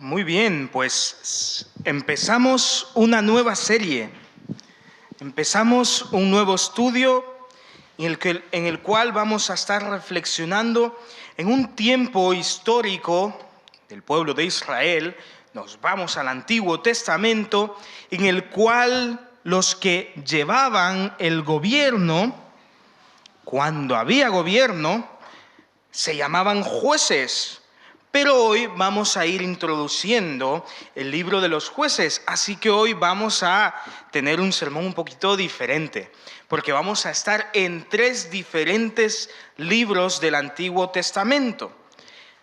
Muy bien, pues empezamos una nueva serie, empezamos un nuevo estudio en el cual vamos a estar reflexionando en un tiempo histórico del pueblo de Israel. Nos vamos al Antiguo Testamento, en el cual los que llevaban el gobierno, cuando había gobierno, se llamaban jueces. Pero hoy vamos a ir introduciendo el libro de los jueces, así que hoy vamos a tener un sermón un poquito diferente, porque vamos a estar en 3 diferentes libros del Antiguo Testamento.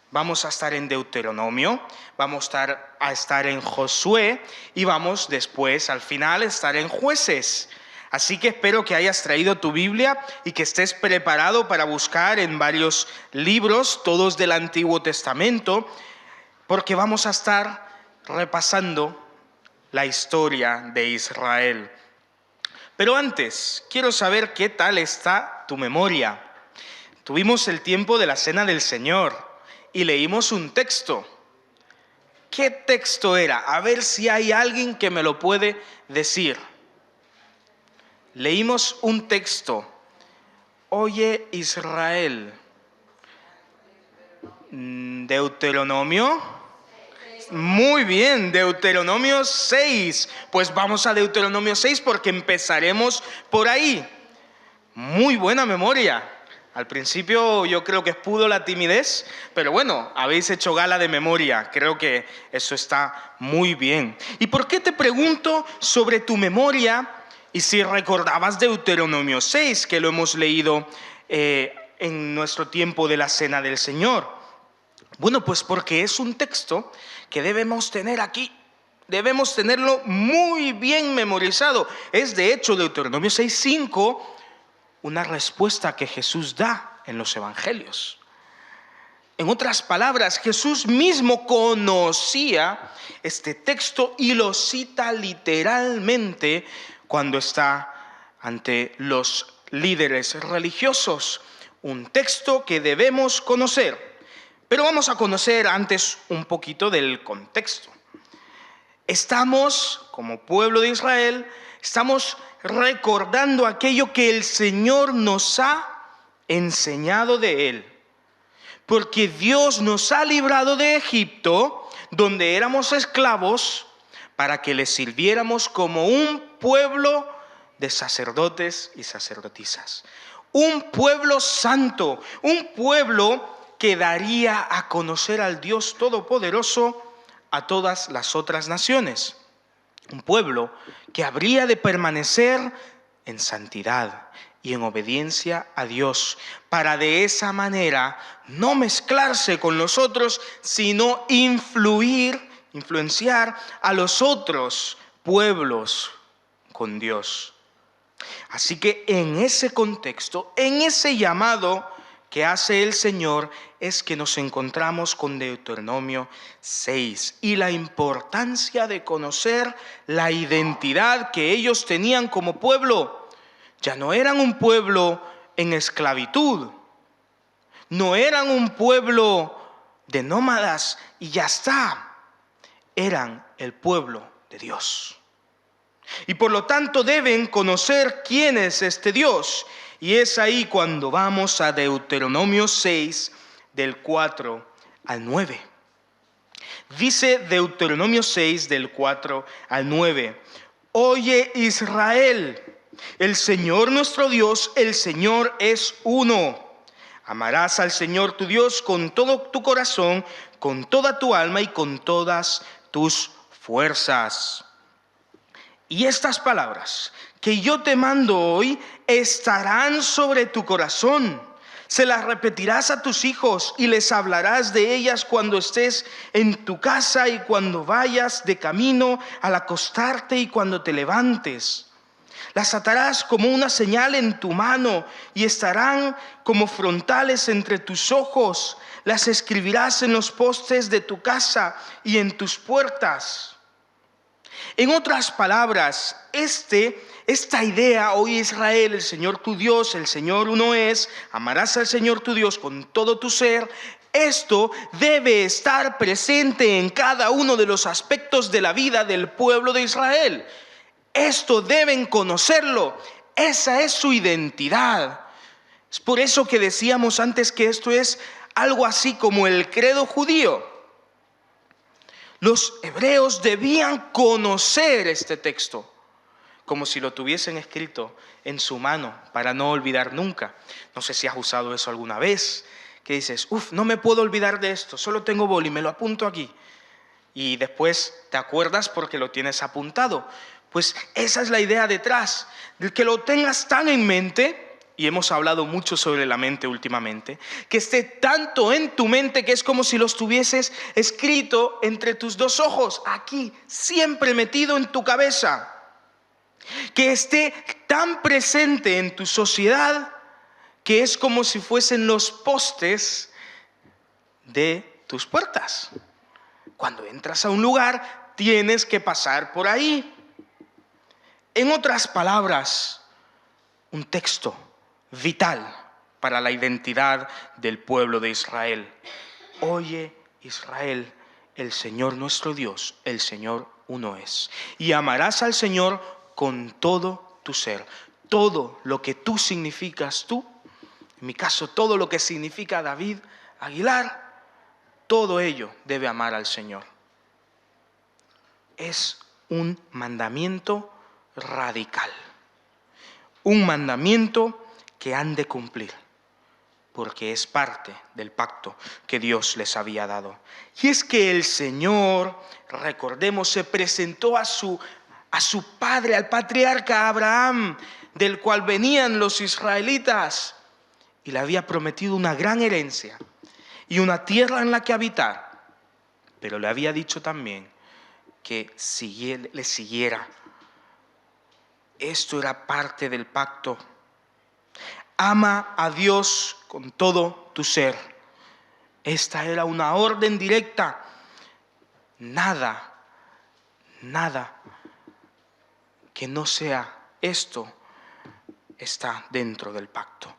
Vamos a estar en Deuteronomio, vamos a estar en Josué y vamos después, al final, a estar en Jueces. Así que espero que hayas traído tu Biblia y que estés preparado para buscar en varios libros, todos del Antiguo Testamento, porque vamos a estar repasando la historia de Israel. Pero antes, quiero saber qué tal está tu memoria. Tuvimos el tiempo de la Cena del Señor y leímos un texto. ¿Qué texto era? A ver si hay alguien que me lo puede decir. Leímos un texto. Oye, Israel. Deuteronomio. Muy bien, Deuteronomio 6. Pues vamos a Deuteronomio 6 porque empezaremos por ahí. Muy buena memoria. Al principio yo creo que pudo la timidez, pero bueno, habéis hecho gala de memoria. Creo que eso está muy bien. ¿Y por qué te pregunto sobre tu memoria? Y si recordabas Deuteronomio 6, que lo hemos leído en nuestro tiempo de la Cena del Señor. Bueno, pues porque es un texto que debemos tener aquí. Debemos tenerlo muy bien memorizado. Es de hecho Deuteronomio 6:5 una respuesta que Jesús da en los evangelios. En otras palabras, Jesús mismo conocía este texto y lo cita literalmente cuando está ante los líderes religiosos. Un texto que debemos conocer. Pero vamos a conocer antes un poquito del contexto. Estamos, como pueblo de Israel, estamos recordando aquello que el Señor nos ha enseñado de Él. Porque Dios nos ha librado de Egipto, donde éramos esclavos, para que le sirviéramos como un pueblo de sacerdotes y sacerdotisas. Un pueblo santo, un pueblo que daría a conocer al Dios Todopoderoso a todas las otras naciones. Un pueblo que habría de permanecer en santidad y en obediencia a Dios, para de esa manera no mezclarse con los otros, sino influenciar a los otros pueblos con Dios. Así que en ese contexto, en ese llamado que hace el Señor, es que nos encontramos con Deuteronomio 6 y la importancia de conocer la identidad que ellos tenían como pueblo. Ya no eran un pueblo en esclavitud, no eran un pueblo de nómadas y ya está, eran el pueblo de Dios. Y por lo tanto deben conocer quién es este Dios. Y es ahí cuando vamos a Deuteronomio 6, del 4 al 9. Dice Deuteronomio 6, del 4 al 9. Oye Israel, el Señor nuestro Dios, el Señor es uno. Amarás al Señor tu Dios con todo tu corazón, con toda tu alma y con todas tus fuerzas. Y estas palabras que yo te mando hoy estarán sobre tu corazón. Se las repetirás a tus hijos y les hablarás de ellas cuando estés en tu casa y cuando vayas de camino al acostarte y cuando te levantes. Las atarás como una señal en tu mano y estarán como frontales entre tus ojos. Las escribirás en los postes de tu casa y en tus puertas. En otras palabras, esta idea, oye Israel, el Señor tu Dios, el Señor uno es, amarás al Señor tu Dios con todo tu ser, Esto debe estar presente en cada uno de los aspectos de la vida del pueblo de Israel. Esto deben conocerlo. Esa es su identidad. Es por eso que decíamos antes que esto es algo así como el credo judío. Los hebreos debían conocer este texto, como si lo tuviesen escrito en su mano para no olvidar nunca. No sé si has usado eso alguna vez, que dices, no me puedo olvidar de esto, solo tengo boli, me lo apunto aquí. Y después te acuerdas porque lo tienes apuntado. Pues esa es la idea detrás, de que lo tengas tan en mente, y hemos hablado mucho sobre la mente últimamente, que esté tanto en tu mente que es como si lo tuvieses escrito entre tus dos ojos, aquí, siempre metido en tu cabeza. Que esté tan presente en tu sociedad que es como si fuesen los postes de tus puertas. Cuando entras a un lugar, tienes que pasar por ahí. En otras palabras, un texto vital para la identidad del pueblo de Israel. Oye, Israel, el Señor nuestro Dios, el Señor uno es. Y amarás al Señor con todo tu ser. Todo lo que tú significas tú, en mi caso todo lo que significa David Aguilar, todo ello debe amar al Señor. Es un mandamiento radical. Un mandamiento que han de cumplir, porque es parte del pacto que Dios les había dado. Y es que el Señor, recordemos, se presentó a su padre, al patriarca Abraham, del cual venían los israelitas, y le había prometido una gran herencia y una tierra en la que habitar, pero le había dicho también que le siguiera. Esto era parte del pacto. Ama a Dios con todo tu ser. Esta era una orden directa. Nada que no sea esto está dentro del pacto.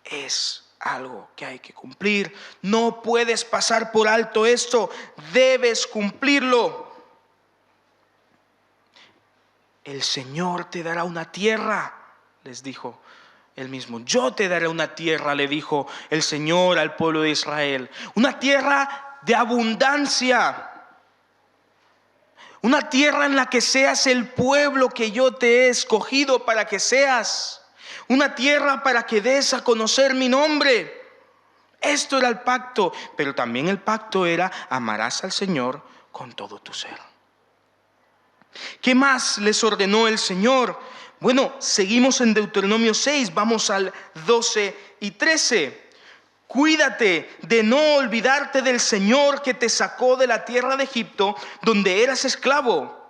Es algo que hay que cumplir. No puedes pasar por alto esto. Debes cumplirlo. El Señor te dará una tierra, les dijo él mismo. Yo te daré una tierra, le dijo el Señor al pueblo de Israel. Una tierra de abundancia. Una tierra en la que seas el pueblo que yo te he escogido para que seas. Una tierra para que des a conocer mi nombre. Esto era el pacto, pero también el pacto era amarás al Señor con todo tu ser. ¿Qué más les ordenó el Señor? Bueno, seguimos en Deuteronomio 6, vamos al 12 y 13. Cuídate de no olvidarte del Señor que te sacó de la tierra de Egipto, donde eras esclavo.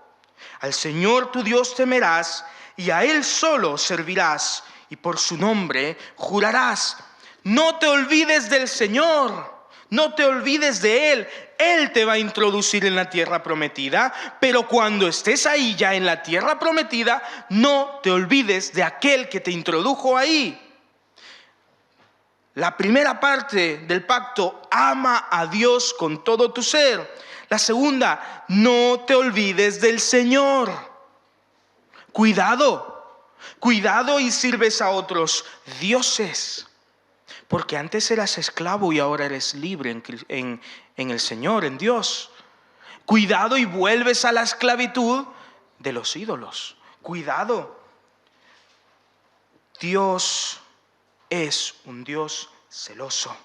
Al Señor tu Dios temerás y a Él solo servirás, y por su nombre jurarás. No te olvides del Señor, no te olvides de Él. Él te va a introducir en la tierra prometida, pero cuando estés ahí ya en la tierra prometida, no te olvides de aquel que te introdujo ahí. La primera parte del pacto, ama a Dios con todo tu ser. La segunda, no te olvides del Señor. Cuidado y sirves a otros dioses. Porque antes eras esclavo y ahora eres libre en el Señor, en Dios. Cuidado y vuelves a la esclavitud de los ídolos. Cuidado. Dios es un Dios celoso.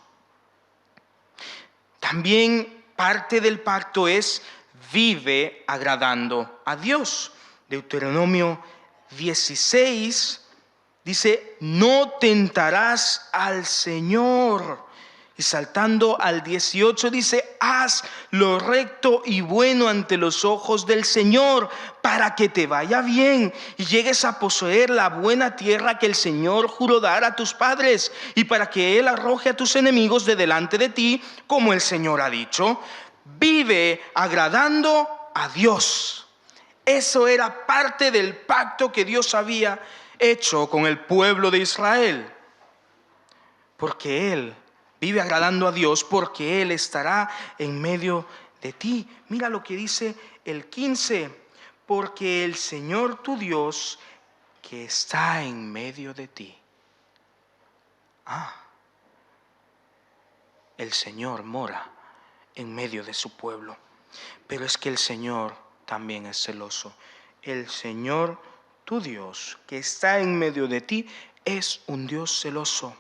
También parte del pacto es vive agradando a Dios. Deuteronomio 16 dice, no tentarás al Señor. Y saltando al 18 dice, haz lo recto y bueno ante los ojos del Señor para que te vaya bien y llegues a poseer la buena tierra que el Señor juró dar a tus padres y para que Él arroje a tus enemigos de delante de ti, como el Señor ha dicho. Vive agradando a Dios. Eso era parte del pacto que Dios había hecho con el pueblo de Israel. Porque Él Vive agradando a Dios porque Él estará en medio de ti. Mira lo que dice el 15. Porque el Señor tu Dios que está en medio de ti. El Señor mora en medio de su pueblo. Pero es que el Señor también es celoso. El Señor tu Dios que está en medio de ti es un Dios celoso.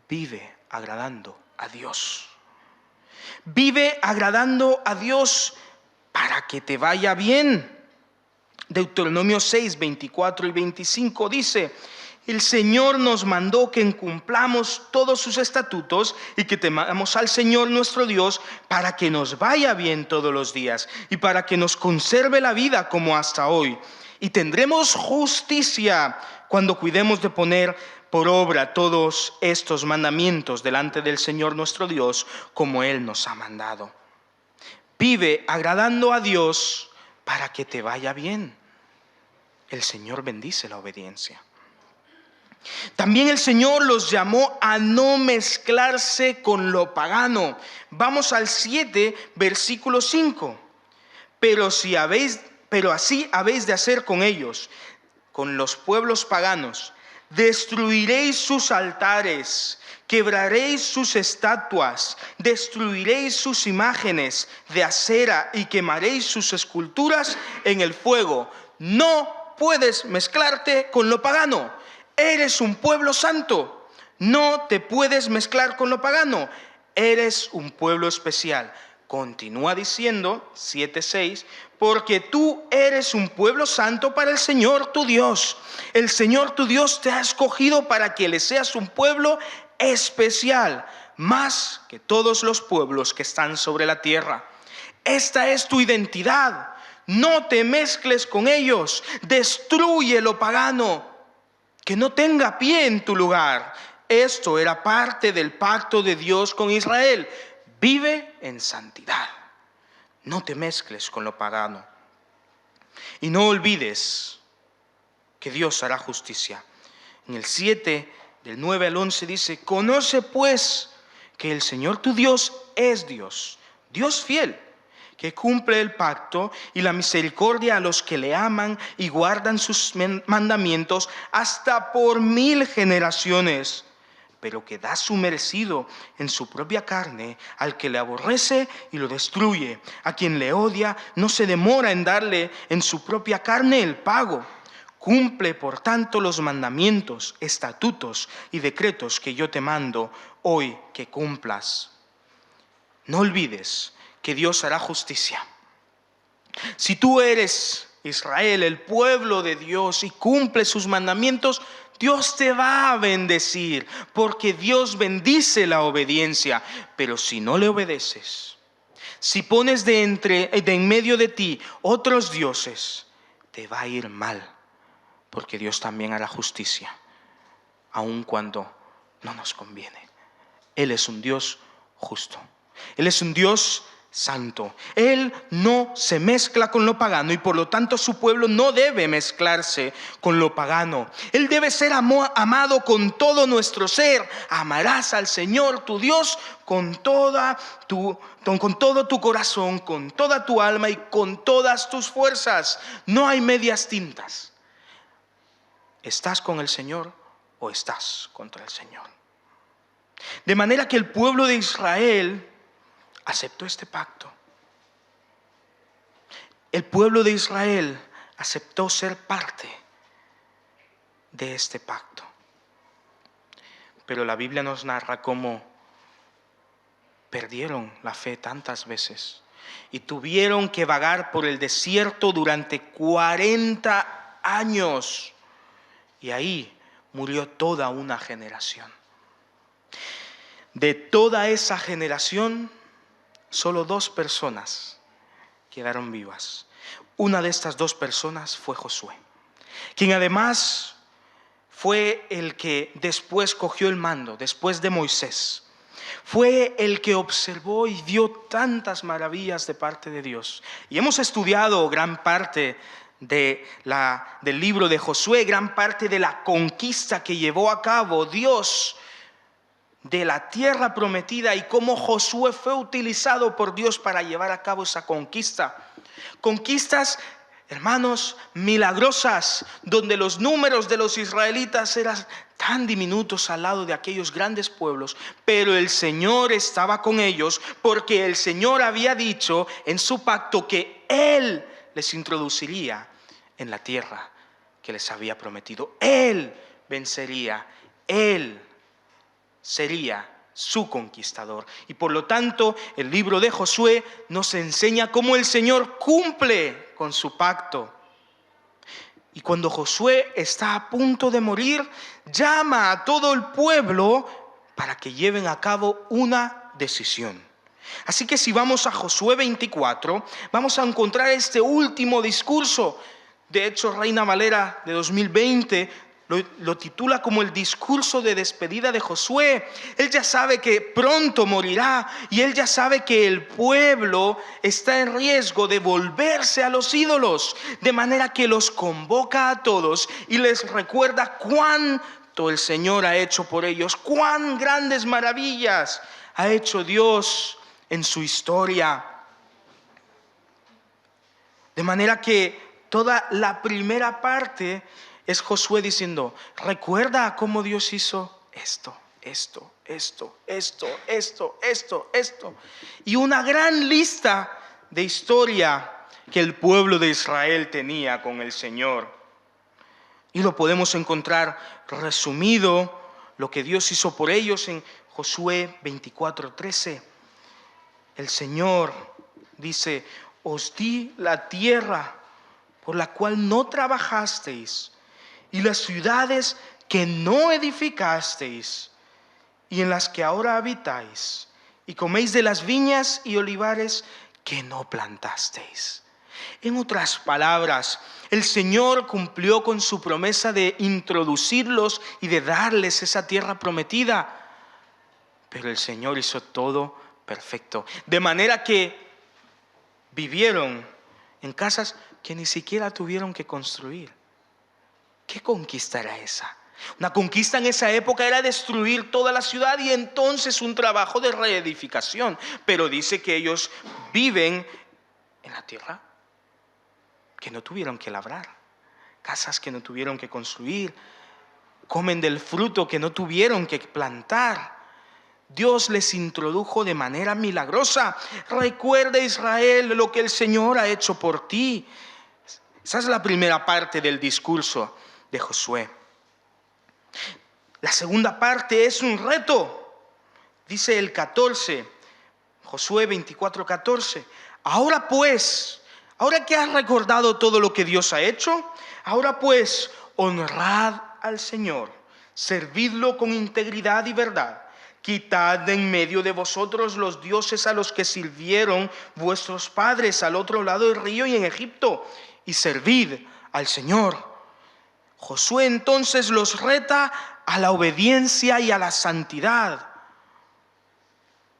Vive agradando a Dios. Vive agradando a Dios para que te vaya bien. Deuteronomio 6, 24 y 25 dice: el Señor nos mandó que cumplamos todos sus estatutos y que temamos al Señor nuestro Dios para que nos vaya bien todos los días y para que nos conserve la vida como hasta hoy. Y tendremos justicia cuando cuidemos de poner por obra todos estos mandamientos delante del Señor nuestro Dios, como Él nos ha mandado. Vive agradando a Dios para que te vaya bien. El Señor bendice la obediencia. También el Señor los llamó a no mezclarse con lo pagano. Vamos al 7, versículo 5. Pero así habéis de hacer con ellos, con los pueblos paganos. Destruiréis sus altares, quebraréis sus estatuas, destruiréis sus imágenes de acera y quemaréis sus esculturas en el fuego. No puedes mezclarte con lo pagano. Eres un pueblo santo. No te puedes mezclar con lo pagano. Eres un pueblo especial. Continúa diciendo, 7:6, porque tú eres un pueblo santo para el Señor tu Dios. El Señor tu Dios te ha escogido para que le seas un pueblo especial, más que todos los pueblos que están sobre la tierra. Esta es tu identidad. No te mezcles con ellos. Destruye lo pagano, que no tenga pie en tu lugar. Esto era parte del pacto de Dios con Israel. Vive en santidad. No te mezcles con lo pagano. Y no olvides que Dios hará justicia. En el 7, del 9 al 11 dice: conoce pues que el Señor tu Dios es Dios, Dios fiel, que cumple el pacto y la misericordia a los que le aman y guardan sus mandamientos hasta por 1000 generaciones, pero que da su merecido en su propia carne al que le aborrece y lo destruye. A quien le odia no se demora en darle en su propia carne el pago. Cumple, por tanto, los mandamientos, estatutos y decretos que yo te mando hoy que cumplas. No olvides que Dios hará justicia. Si tú eres Israel, el pueblo de Dios, y cumples sus mandamientos, Dios te va a bendecir, porque Dios bendice la obediencia. Pero si no le obedeces, si pones de en medio de ti otros dioses, te va a ir mal, porque Dios también hará justicia, aun cuando no nos conviene. Él es un Dios justo. Él es un Dios santo. Él no se mezcla con lo pagano y por lo tanto su pueblo no debe mezclarse con lo pagano. Él debe ser amado con todo nuestro ser. Amarás al Señor tu Dios con todo tu corazón, con toda tu alma y con todas tus fuerzas. No hay medias tintas. ¿Estás con el Señor o estás contra el Señor? De manera que el pueblo de Israel aceptó este pacto. El pueblo de Israel aceptó ser parte de este pacto. Pero la Biblia nos narra cómo perdieron la fe tantas veces y tuvieron que vagar por el desierto durante 40 años. Y ahí murió toda una generación. De toda esa generación, solo 2 personas quedaron vivas. Una de estas 2 personas fue Josué, quien además fue el que después cogió el mando, después de Moisés. Fue el que observó y vio tantas maravillas de parte de Dios. Y hemos estudiado gran parte del libro de Josué, gran parte de la conquista que llevó a cabo Dios de la tierra prometida y cómo Josué fue utilizado por Dios para llevar a cabo esa conquista. Conquistas, hermanos, milagrosas, donde los números de los israelitas eran tan diminutos al lado de aquellos grandes pueblos, pero el Señor estaba con ellos porque el Señor había dicho en su pacto que Él les introduciría en la tierra que les había prometido. Él vencería, Él sería su conquistador. Y por lo tanto, el libro de Josué nos enseña cómo el Señor cumple con su pacto. Y cuando Josué está a punto de morir, llama a todo el pueblo para que lleven a cabo una decisión. Así que si vamos a Josué 24, vamos a encontrar este último discurso. De hecho, Reina Valera de 2020 lo titula como el discurso de despedida de Josué. Él ya sabe que pronto morirá y él ya sabe que el pueblo está en riesgo de volverse a los ídolos, de manera que los convoca a todos y les recuerda cuánto el Señor ha hecho por ellos, cuán grandes maravillas ha hecho Dios en su historia. De manera que toda la primera parte es Josué diciendo, recuerda cómo Dios hizo esto. Y una gran lista de historia que el pueblo de Israel tenía con el Señor. Y lo podemos encontrar resumido, lo que Dios hizo por ellos en Josué 24:13. El Señor dice, os di la tierra por la cual no trabajasteis, y las ciudades que no edificasteis, y en las que ahora habitáis, y coméis de las viñas y olivares que no plantasteis. En otras palabras, el Señor cumplió con su promesa de introducirlos y de darles esa tierra prometida, pero el Señor hizo todo perfecto, de manera que vivieron en casas que ni siquiera tuvieron que construir. ¿Qué conquista era esa? Una conquista en esa época era destruir toda la ciudad y entonces un trabajo de reedificación. Pero dice que ellos viven en la tierra que no tuvieron que labrar, casas que no tuvieron que construir, comen del fruto que no tuvieron que plantar. Dios les introdujo de manera milagrosa. Recuerda, Israel, lo que el Señor ha hecho por ti. Esa es la primera parte del discurso de Josué. La segunda parte es un reto. Dice el 14, Josué 24:14. Ahora pues, ahora que has recordado todo lo que Dios ha hecho, ahora pues, honrad al Señor, servidlo con integridad y verdad. Quitad de en medio de vosotros los dioses a los que sirvieron vuestros padres al otro lado del río y en Egipto, y servid al Señor. Josué entonces los reta a la obediencia y a la santidad.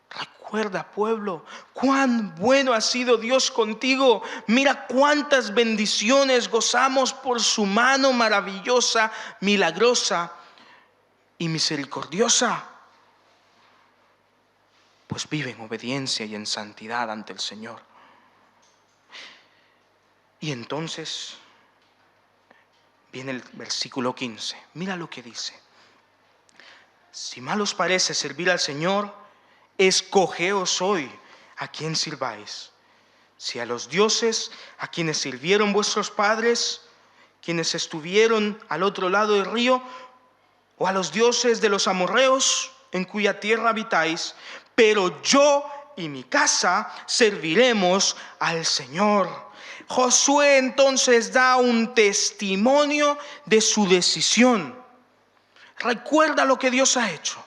Recuerda, pueblo, cuán bueno ha sido Dios contigo. Mira cuántas bendiciones gozamos por su mano maravillosa, milagrosa y misericordiosa. Pues vive en obediencia y en santidad ante el Señor. Y entonces viene el versículo 15. Mira lo que dice. Si mal os parece servir al Señor, escogeos hoy a quién sirváis. Si a los dioses a quienes sirvieron vuestros padres, quienes estuvieron al otro lado del río, o a los dioses de los amorreos en cuya tierra habitáis, pero yo y mi casa serviremos al Señor. Josué entonces da un testimonio de su decisión. Recuerda lo que Dios ha hecho.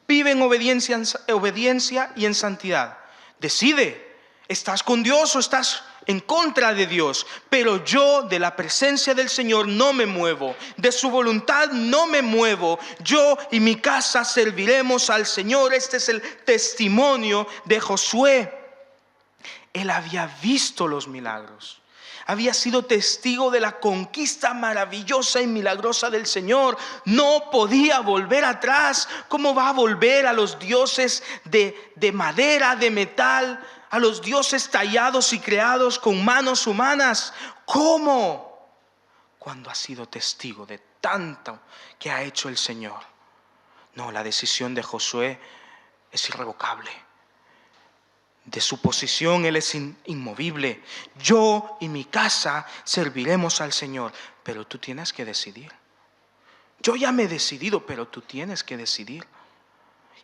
Vive en obediencia y en santidad. Decide, ¿estás con Dios o estás en contra de Dios? Pero yo de la presencia del Señor no me muevo, de su voluntad no me muevo. Yo y mi casa serviremos al Señor. Este es el testimonio de Josué. Él había visto los milagros. Había sido testigo de la conquista maravillosa y milagrosa del Señor. No podía volver atrás. ¿Cómo va a volver a los dioses de madera, de metal? A los dioses tallados y creados con manos humanas. ¿Cómo? Cuando ha sido testigo de tanto que ha hecho el Señor. No, la decisión de Josué es irrevocable. De su posición él es inmovible. Yo y mi casa serviremos al Señor. Pero tú tienes que decidir. Yo ya me he decidido, pero tú tienes que decidir.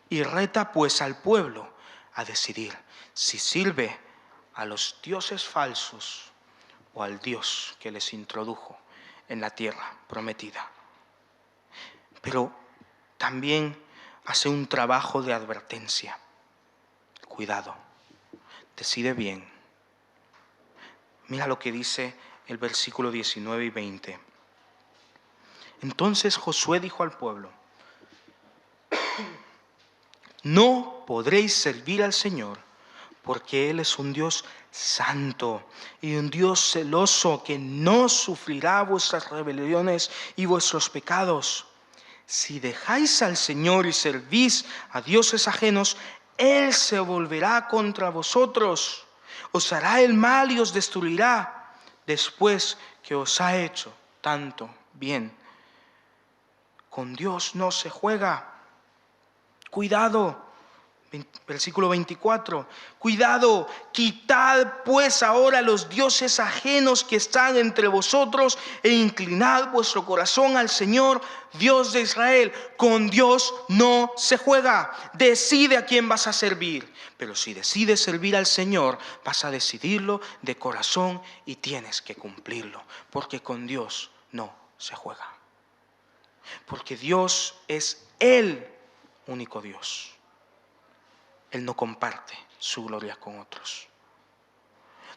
Y reta pues al pueblo a decidir si sirve a los dioses falsos o al Dios que les introdujo en la tierra prometida. Pero también hace un trabajo de advertencia. Cuidado. Decide bien. Mira lo que dice el versículo 19 y 20. Entonces Josué dijo al pueblo: no podréis servir al Señor, porque Él es un Dios santo y un Dios celoso que no sufrirá vuestras rebeliones y vuestros pecados. Si dejáis al Señor y servís a dioses ajenos, Él se volverá contra vosotros, os hará el mal y os destruirá después que os ha hecho tanto bien. Con Dios no se juega. Cuidado. Versículo 24. Cuidado, quitad pues ahora los dioses ajenos que están entre vosotros e inclinad vuestro corazón al Señor, Dios de Israel. Con Dios no se juega. Decide a quién vas a servir. Pero si decides servir al Señor, vas a decidirlo de corazón y tienes que cumplirlo. Porque con Dios no se juega. Porque Dios es el único Dios. Él no comparte su gloria con otros.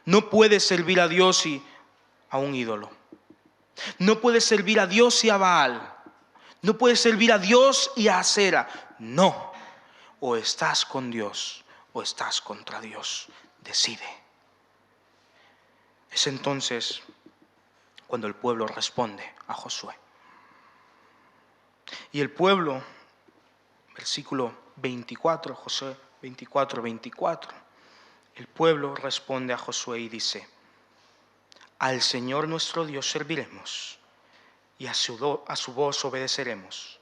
No puedes servir a Dios y a un ídolo. No puedes servir a Dios y a Baal. No puedes servir a Dios y a Acera. No. O estás con Dios o estás contra Dios. Decide. Es entonces cuando el pueblo responde a Josué. Y el pueblo, versículo 24, Josué 24. El pueblo responde a Josué y dice: al Señor nuestro Dios serviremos y a su voz obedeceremos.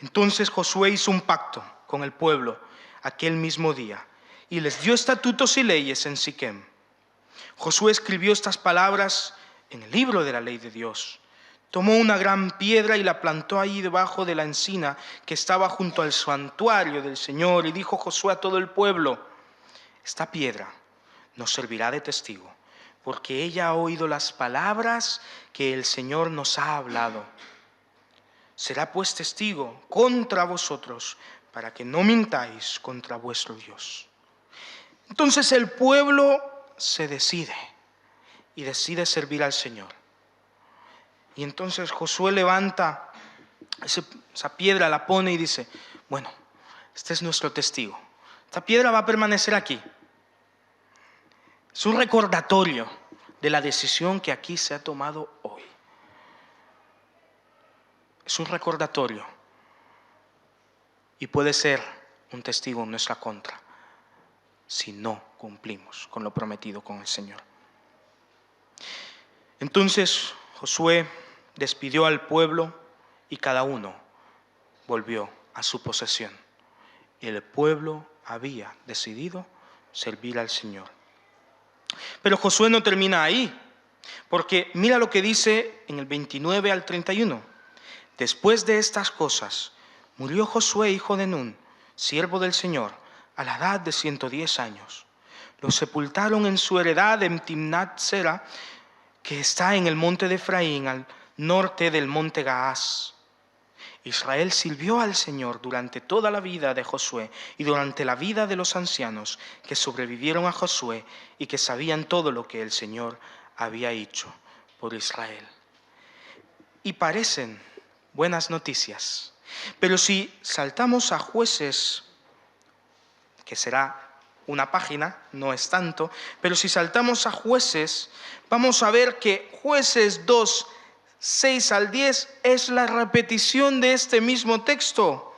Entonces Josué hizo un pacto con el pueblo aquel mismo día y les dio estatutos y leyes en Siquem. Josué escribió estas palabras en el libro de la ley de Dios. Tomó una gran piedra y la plantó allí debajo de la encina que estaba junto al santuario del Señor. Y dijo Josué a todo el pueblo: esta piedra nos servirá de testigo, porque ella ha oído las palabras que el Señor nos ha hablado. Será pues testigo contra vosotros, para que no mintáis contra vuestro Dios. Entonces el pueblo se decide y decide servir al Señor. Y entonces Josué levanta esa piedra, la pone y dice: bueno, este es nuestro testigo. Esta piedra va a permanecer aquí. Es un recordatorio de la decisión que aquí se ha tomado hoy. Es un recordatorio. Y puede ser un testigo en nuestra contra si no cumplimos con lo prometido con el Señor. Entonces Josué despidió al pueblo y cada uno volvió a su posesión. El pueblo había decidido servir al Señor. Pero Josué no termina ahí, porque mira lo que dice en el 29 al 31. Después de estas cosas, murió Josué, hijo de Nun, siervo del Señor, a la edad de 110 años. Lo sepultaron en su heredad en Timnat-Sera, que está en el monte de Efraín, al norte del monte Gaás. Israel sirvió al Señor durante toda la vida de Josué y durante la vida de los ancianos que sobrevivieron a Josué y que sabían todo lo que el Señor había hecho por Israel. Y parecen buenas noticias, pero si saltamos a Jueces, que será una página, no es tanto, pero si saltamos a Jueces, vamos a ver que Jueces 2, 6 al 10 es la repetición de este mismo texto.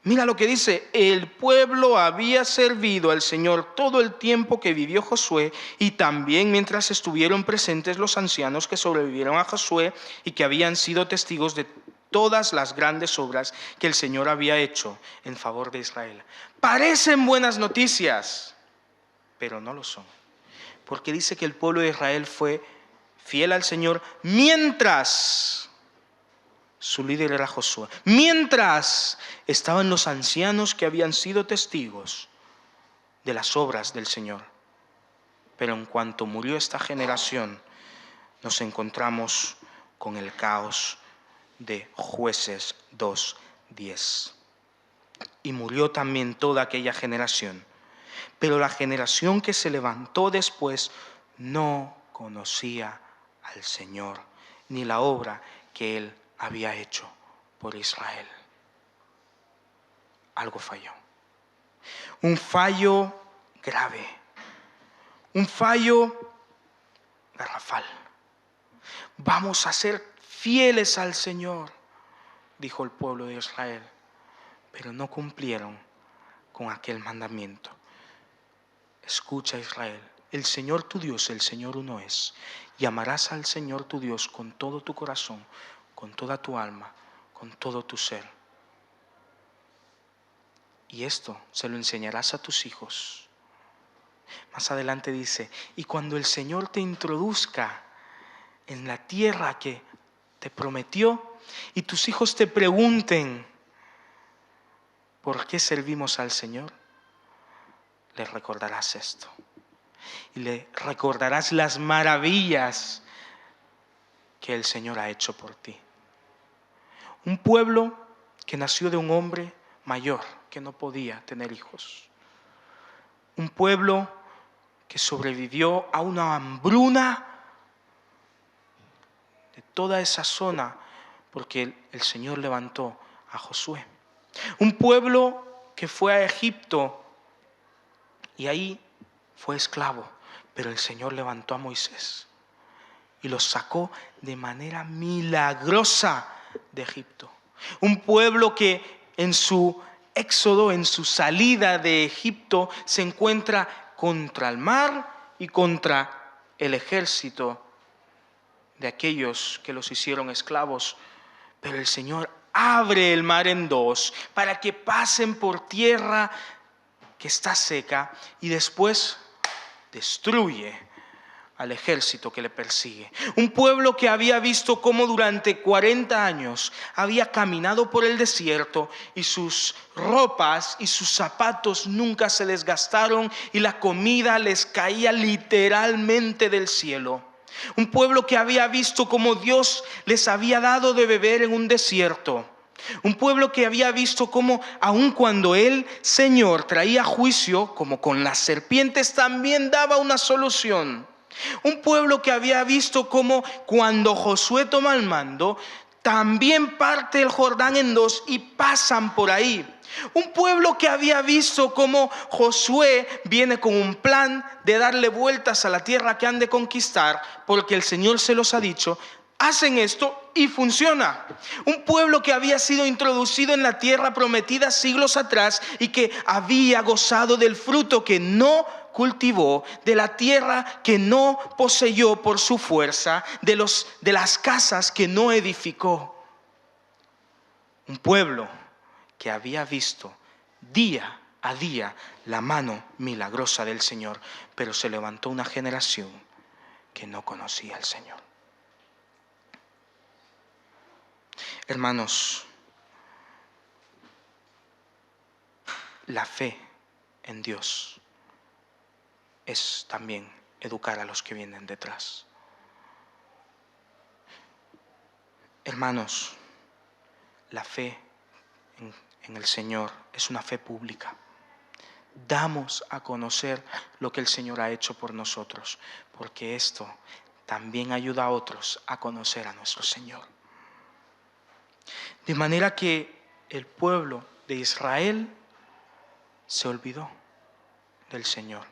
Mira lo que dice: el pueblo había servido al Señor todo el tiempo que vivió Josué, y también mientras estuvieron presentes los ancianos que sobrevivieron a Josué y que habían sido testigos de todas las grandes obras que el Señor había hecho en favor de Israel. Parecen buenas noticias, pero no lo son, porque dice que el pueblo de Israel fue fiel al Señor mientras su líder era Josué, mientras estaban los ancianos que habían sido testigos de las obras del Señor. Pero en cuanto murió esta generación, nos encontramos con el caos de Jueces 2:10. Y murió también toda aquella generación. Pero la generación que se levantó después no conocía al Señor, ni la obra que Él había hecho por Israel. Algo falló. Un fallo grave. Un fallo garrafal. Vamos a ser fieles al Señor, dijo el pueblo de Israel, pero no cumplieron con aquel mandamiento. Escucha, Israel, el Señor tu Dios, el Señor uno es. Y amarás al Señor tu Dios con todo tu corazón, con toda tu alma, con todo tu ser. Y esto se lo enseñarás a tus hijos. Más adelante dice: y cuando el Señor te introduzca en la tierra que te prometió y tus hijos te pregunten ¿por qué servimos al Señor?, les recordarás esto. Y le recordarás las maravillas que el Señor ha hecho por ti. Un pueblo que nació de un hombre mayor que no podía tener hijos. Un pueblo que sobrevivió a una hambruna de toda esa zona porque el Señor levantó a Josué. Un pueblo que fue a Egipto y ahí fue esclavo, pero el Señor levantó a Moisés y los sacó de manera milagrosa de Egipto. Un pueblo que en su éxodo, en su salida de Egipto, se encuentra contra el mar y contra el ejército de aquellos que los hicieron esclavos. Pero el Señor abre el mar en dos para que pasen por tierra que está seca y después destruye al ejército que le persigue. Un pueblo que había visto cómo durante 40 años había caminado por el desierto y sus ropas y sus zapatos nunca se desgastaron y la comida les caía literalmente del cielo. Un pueblo que había visto cómo Dios les había dado de beber en un desierto. Un pueblo que había visto cómo aun cuando el Señor traía juicio, como con las serpientes, también daba una solución. Un pueblo que había visto cómo cuando Josué toma el mando, también parte el Jordán en dos y pasan por ahí. Un pueblo que había visto cómo Josué viene con un plan de darle vueltas a la tierra que han de conquistar, porque el Señor se los ha dicho. Hacen esto y funciona. Un pueblo que había sido introducido en la tierra prometida siglos atrás y que había gozado del fruto que no cultivó, de la tierra que no poseyó por su fuerza, de las casas que no edificó. Un pueblo que había visto día a día la mano milagrosa del Señor, pero se levantó una generación que no conocía al Señor. Hermanos, la fe en Dios es también educar a los que vienen detrás. Hermanos, la fe en el Señor es una fe pública. Damos a conocer lo que el Señor ha hecho por nosotros, porque esto también ayuda a otros a conocer a nuestro Señor. De manera que el pueblo de Israel se olvidó. del Señor.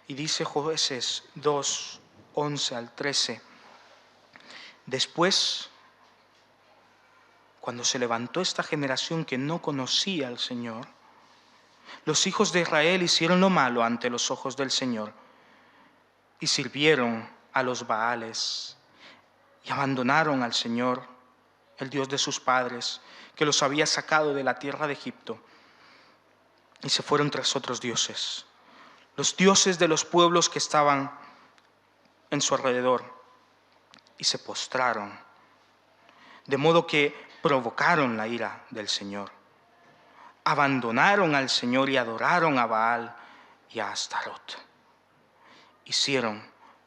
Y dice Jueces 2, 11 al 13, después, cuando se levantó esta generación que no conocía al Señor, los hijos de Israel hicieron lo malo ante los ojos del Señor y sirvieron a los Baales y abandonaron al Señor, el Dios de sus padres, que los había sacado de la tierra de Egipto, y se fueron tras otros dioses, los dioses de los pueblos que estaban en su alrededor, y se postraron, de modo que provocaron la ira del Señor. Abandonaron al Señor y adoraron a Baal y a Astarot. Hicieron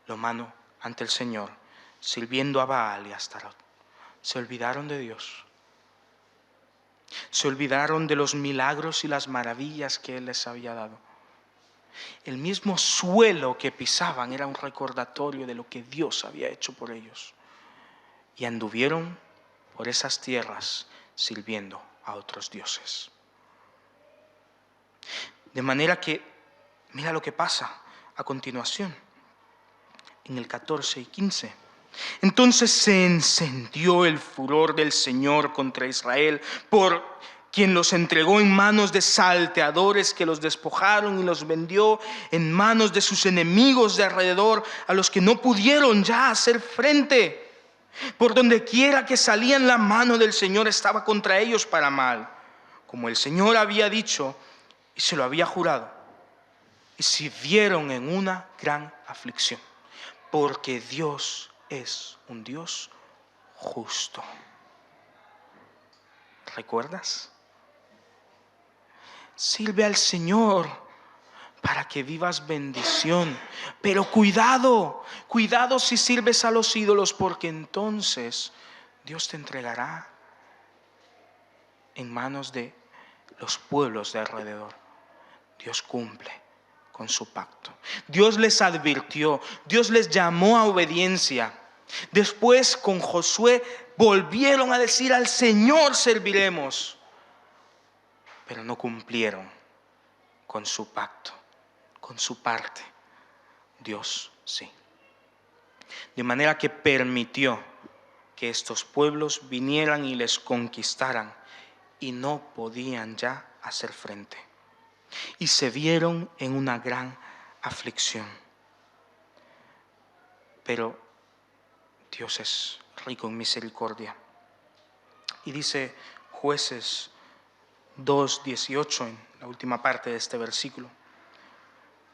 lo malo ante el Señor, sirviendo a Baal y a Astarot. Se olvidaron de Dios. Se olvidaron de los milagros y las maravillas que Él les había dado. El mismo suelo que pisaban era un recordatorio de lo que Dios había hecho por ellos. Y anduvieron por esas tierras sirviendo a otros dioses. De manera que, mira lo que pasa a continuación, en el 14 y 15. Entonces se encendió el furor del Señor contra Israel, por quien los entregó en manos de salteadores que los despojaron y los vendió en manos de sus enemigos de alrededor, a los que no pudieron ya hacer frente. Por donde quiera que salían, la mano del Señor estaba contra ellos para mal, como el Señor había dicho y se lo había jurado. Y se vieron en una gran aflicción, porque Dios es un Dios justo. ¿Recuerdas? Sirve al Señor para que vivas bendición. Pero cuidado si sirves a los ídolos, porque entonces Dios te entregará en manos de los pueblos de alrededor. Dios cumple con su pacto. Dios les advirtió, Dios les llamó a obediencia. Después, con Josué, volvieron a decir: al Señor serviremos. Pero no cumplieron con su pacto, con su parte. Dios sí. De manera que permitió que estos pueblos vinieran y les conquistaran, y no podían ya hacer frente. Y se vieron en una gran aflicción. Pero Dios es rico en misericordia. Y dice Jueces 2:18 en la última parte de este versículo: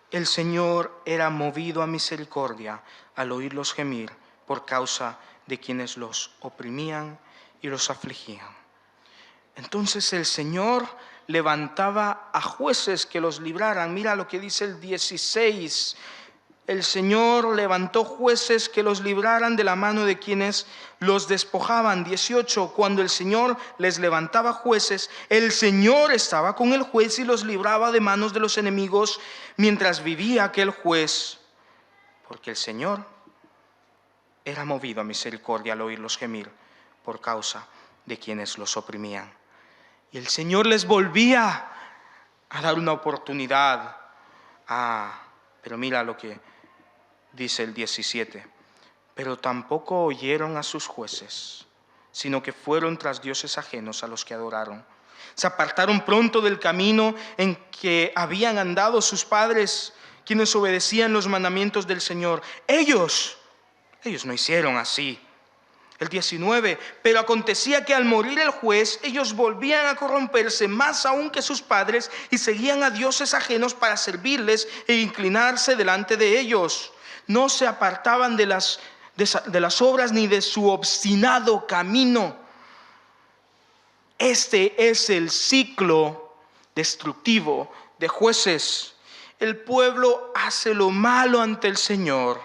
el Señor era movido a misericordia al oírlos gemir por causa de quienes los oprimían y los afligían. Entonces el Señor levantaba a jueces que los libraran. Mira lo que dice el 16. El Señor levantó jueces que los libraran de la mano de quienes los despojaban. 18. Cuando el Señor les levantaba jueces, el Señor estaba con el juez y los libraba de manos de los enemigos mientras vivía aquel juez, porque el Señor era movido a misericordia al oírlos gemir por causa de quienes los oprimían. Y el Señor les volvía a dar una oportunidad. Pero mira lo que dice el 17. Pero tampoco oyeron a sus jueces, sino que fueron tras dioses ajenos a los que adoraron. Se apartaron pronto del camino en que habían andado sus padres, quienes obedecían los mandamientos del Señor. Ellos no hicieron así. El 19, pero acontecía que al morir el juez, ellos volvían a corromperse más aún que sus padres y seguían a dioses ajenos para servirles e inclinarse delante de ellos. No se apartaban de las obras ni de su obstinado camino. Este es el ciclo destructivo de Jueces. El pueblo hace lo malo ante el Señor.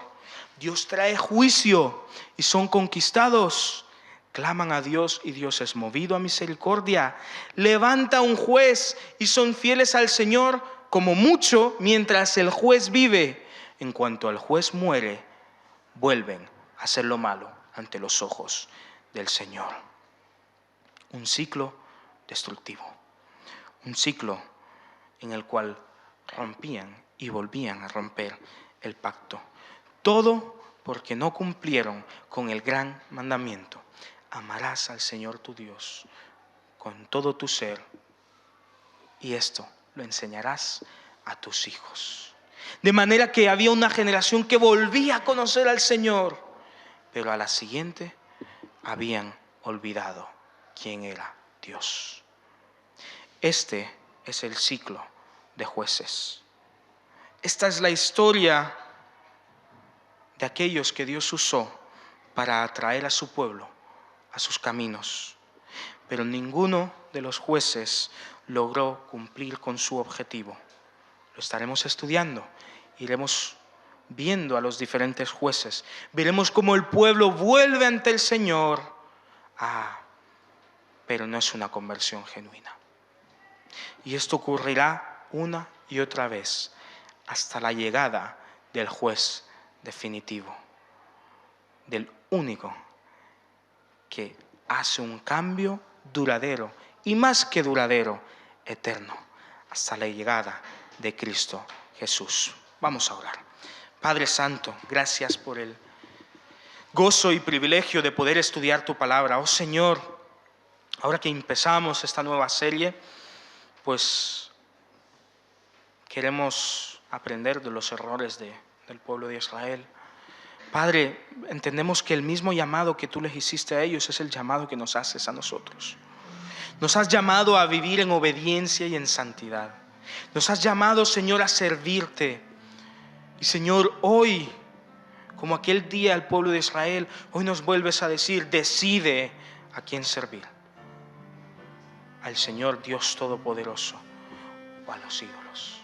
Dios trae juicio y son conquistados. Claman a Dios y Dios es movido a misericordia. Levanta un juez y son fieles al Señor como mucho mientras el juez vive. En cuanto el juez muere, vuelven a hacer lo malo ante los ojos del Señor. Un ciclo destructivo. Un ciclo en el cual rompían y volvían a romper el pacto. Todo porque no cumplieron con el gran mandamiento: amarás al Señor tu Dios con todo tu ser, y esto lo enseñarás a tus hijos. De manera que había una generación que volvía a conocer al Señor, pero a la siguiente habían olvidado quién era Dios. Este es el ciclo de Jueces. Esta es la historia de aquellos que Dios usó para atraer a su pueblo a sus caminos. Pero ninguno de los jueces logró cumplir con su objetivo. Lo estaremos estudiando, iremos viendo a los diferentes jueces. Veremos cómo el pueblo vuelve ante el Señor. Pero no es una conversión genuina. Y esto ocurrirá una y otra vez hasta la llegada del juez definitivo, del único que hace un cambio duradero, y más que duradero, eterno, hasta la llegada de Cristo Jesús. Vamos a orar. Padre Santo, gracias por el gozo y privilegio de poder estudiar tu palabra. Oh Señor, ahora que empezamos esta nueva serie, pues queremos aprender de los errores del pueblo de Israel. Padre, entendemos que el mismo llamado que tú les hiciste a ellos es el llamado que nos haces a nosotros. Nos has llamado a vivir en obediencia y en santidad. Nos has llamado, Señor, a servirte. Y Señor, hoy, como aquel día al pueblo de Israel, hoy nos vuelves a decir: decide a quién servir. Al Señor Dios Todopoderoso o a los ídolos.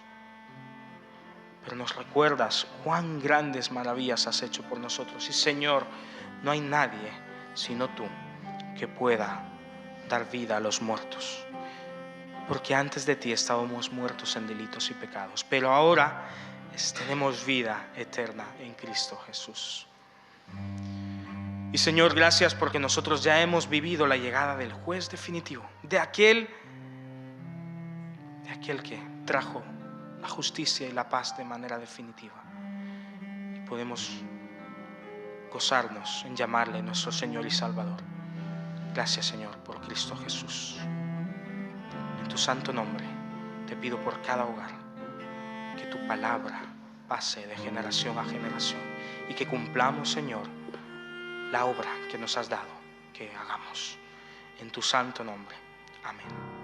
Pero nos recuerdas cuán grandes maravillas has hecho por nosotros. Y Señor, no hay nadie sino tú que pueda dar vida a los muertos. Porque antes de ti estábamos muertos en delitos y pecados, pero ahora tenemos vida eterna en Cristo Jesús. Y Señor, gracias porque nosotros ya hemos vivido la llegada del juez definitivo, de aquel que trajo la justicia y la paz de manera definitiva. Y podemos gozarnos en llamarle nuestro Señor y Salvador. Gracias, Señor, por Cristo Jesús. En tu santo nombre te pido por cada hogar que tu palabra pase de generación a generación y que cumplamos, Señor, la obra que nos has dado que hagamos. En tu santo nombre. Amén.